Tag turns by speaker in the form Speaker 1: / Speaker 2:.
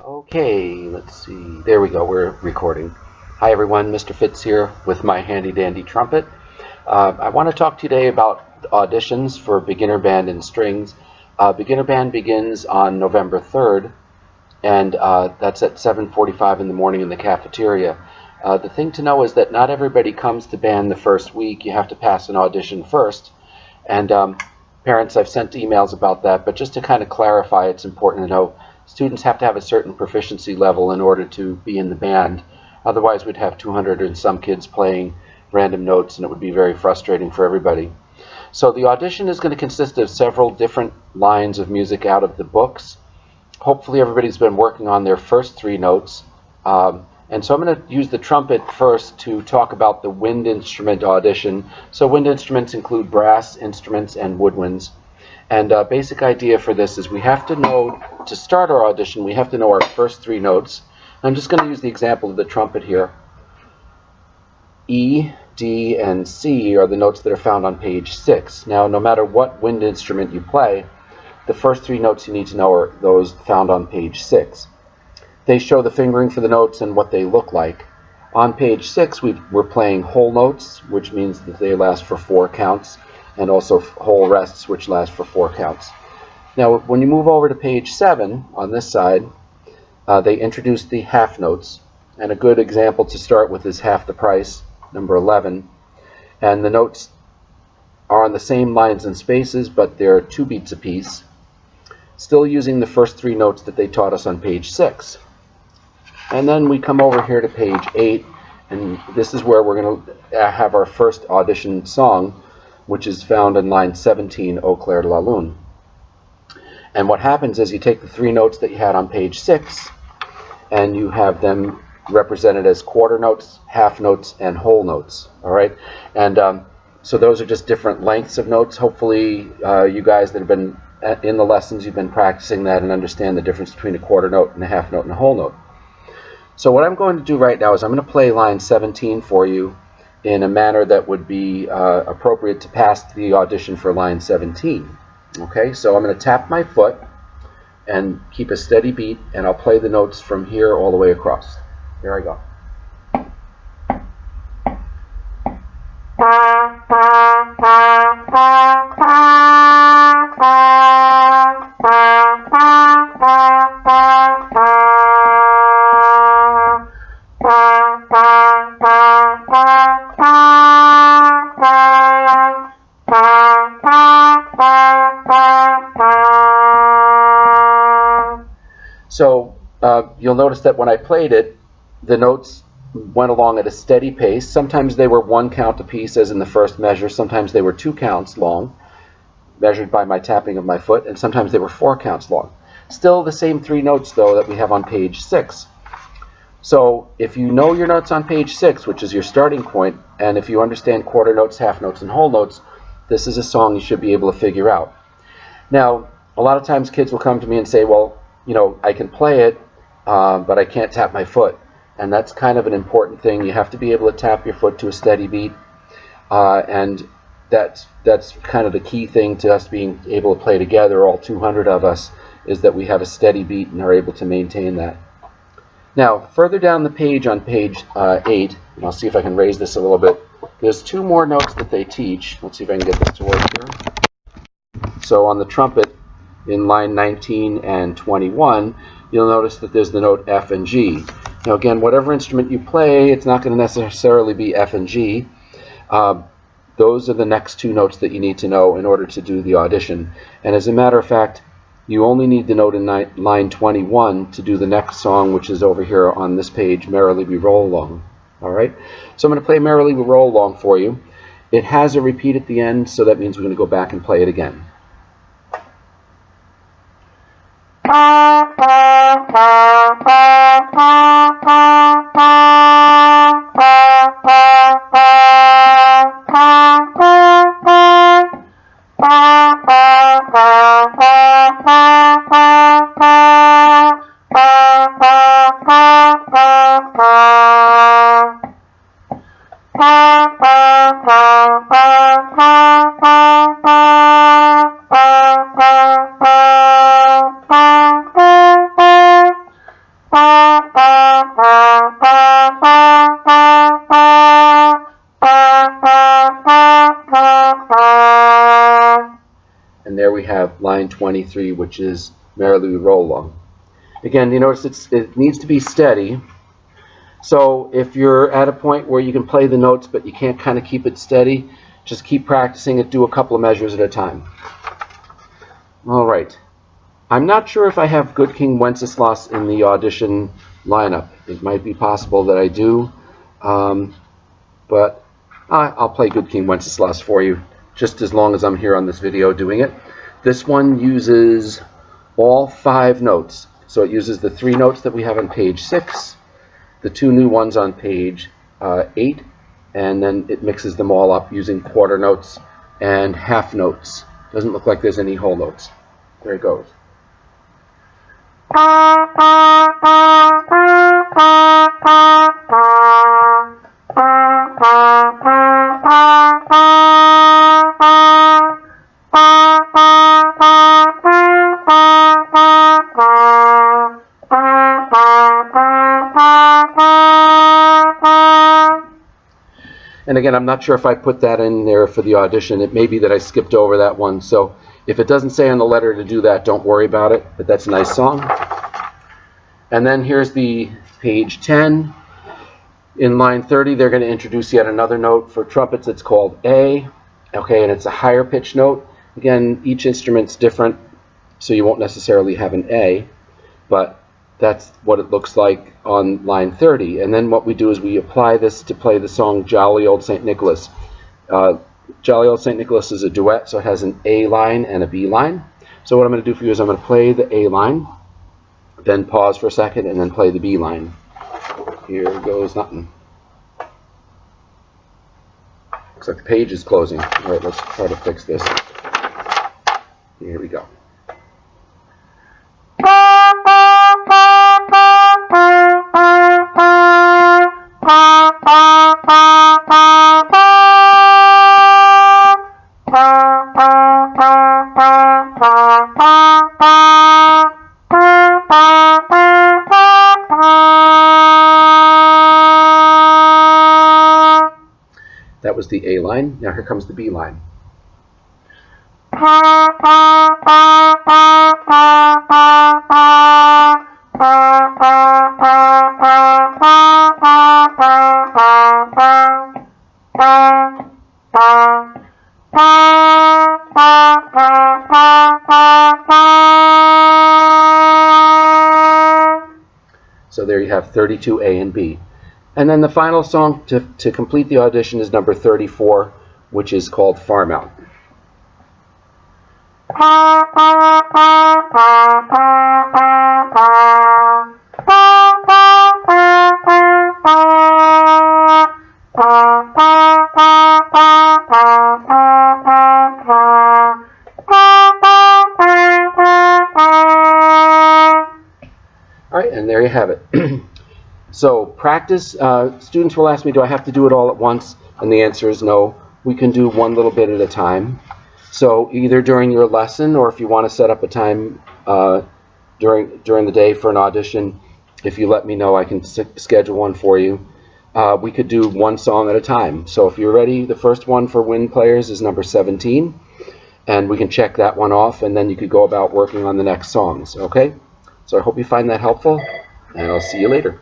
Speaker 1: Okay, let's see. There we go. We're recording. Hi everyone, Mr. Fitz here with my handy dandy trumpet. I want to talk to you today about auditions for beginner band and strings. Beginner band begins on November 3rd, and that's at 7:45 in the morning in the cafeteria. The thing to know is that not everybody comes to band the first week. You have to pass an audition first. And parents, I've sent emails about that, but just to kind of clarify, it's important to know students have to have a certain proficiency level in order to be in the band. Otherwise, we'd have 200 and some kids playing random notes, and it would be very frustrating for everybody. So the audition is going to consist of several different lines of music out of the books. Hopefully everybody's been working on their first three notes. And so I'm going to use the trumpet first to talk about the wind instrument audition. So wind instruments include brass instruments and woodwinds. And basic idea for this is we have to know, to start our audition, we have to know our first three notes. I'm just going to use the example of the trumpet here. E, D, and C are the notes that are found on page 6. Now, no matter what wind instrument you play, the first three notes you need to know are those found on page 6. They show the fingering for the notes and what they look like. On page 6, we're playing whole notes, which means that they last for 4 counts, and also whole rests, which last for 4 counts. Now, when you move over to page 7, on this side, they introduce the half notes, and a good example to start with is Half the Price, number 11. And the notes are on the same lines and spaces, but they're 2 beats apiece, still using the first 3 notes that they taught us on page 6. And then we come over here to page 8, and this is where we're going to have our first audition song, which is found in line 17, Eau Claire de la Lune. And what happens is you take the 3 notes that you had on page 6, and you have them represented as quarter notes, half notes, and whole notes. All right? And so those are just different lengths of notes. Hopefully you guys that have been in the lessons, you've been practicing that and understand the difference between a quarter note and a half note and a whole note. So what I'm going to do right now is I'm going to play line 17 for you in a manner that would be appropriate to pass the audition for line 17. Okay, so I'm going to tap my foot and keep a steady beat, and I'll play the notes from here all the way across. Here I go. So you'll notice that when I played it, the notes went along at a steady pace. Sometimes they were 1 count apiece, as in the first measure. Sometimes they were 2 counts long, measured by my tapping of my foot, and sometimes they were 4 counts long. Still the same 3 notes, though, that we have on page 6. So if you know your notes on page 6, which is your starting point, and if you understand quarter notes, half notes, and whole notes, this is a song you should be able to figure out. Now, a lot of times kids will come to me and say, well, you know, I can play it, but I can't tap my foot. And that's kind of an important thing. You have to be able to tap your foot to a steady beat. And that's kind of the key thing to us being able to play together, all 200 of us, is that we have a steady beat and are able to maintain that. Now, further down the page on page 8, and I'll see if I can raise this a little bit, there's 2 more notes that they teach. Let's see if I can get this to work here. So on the trumpet, in line 19 and 21, you'll notice that there's the note F and G. Now again, whatever instrument you play, it's not going to necessarily be F and G. Those are the next 2 notes that you need to know in order to do the audition. And as a matter of fact, you only need the note in line 21 to do the next song, which is over here on this page, Merrily We Roll Along. All right? So I'm going to play Merrily We Roll Along for you. It has a repeat at the end, so that means we're going to go back and play it again. And there we have line 23, which is Merrily We Roll Along. Again, you notice it needs to be steady. So if you're at a point where you can play the notes but you can't kind of keep it steady, just keep practicing it, do a couple of measures at a time. All right. I'm not sure if I have Good King Wenceslas in the audition lineup. It might be possible that I do, but I'll play Good King Wenceslas for you just as long as I'm here on this video doing it. This one uses all 5 notes. So it uses the 3 notes that we have on page 6, the 2 new ones on page 8, and then it mixes them all up using quarter notes and half notes. Doesn't look like there's any whole notes. There it goes. And again, I'm not sure if I put that in there for the audition. It may be that I skipped over that one. So if it doesn't say on the letter to do that, don't worry about it. But that's a nice song. And then here's the page 10. In line 30, they're going to introduce yet another note for trumpets. It's called A. Okay, and it's a higher pitch note. Again, each instrument's different, so you won't necessarily have an A. But that's what it looks like on line 30. And then what we do is we apply this to play the song Jolly Old St. Nicholas. Jolly Old St. Nicholas is a duet, so it has an A line and a B line. So what I'm going to do for you is I'm going to play the A line, then pause for a second, and then play the B line. Here goes nothing. Looks like the page is closing. All right, let's try to fix this. Here we go. That was the A line. Now here comes the B line. So there you have 32 A and B. And then the final song to complete the audition is number 34, which is called Farm Out. All right, and there you have it. So practice, students will ask me, do I have to do it all at once? And the answer is no. We can do one little bit at a time. So either during your lesson, or if you want to set up a time during the day for an audition, if you let me know, I can schedule one for you. We could do one song at a time. So if you're ready, the first one for wind players is number 17. And we can check that one off, and then you could go about working on the next songs, okay? So I hope you find that helpful, and I'll see you later.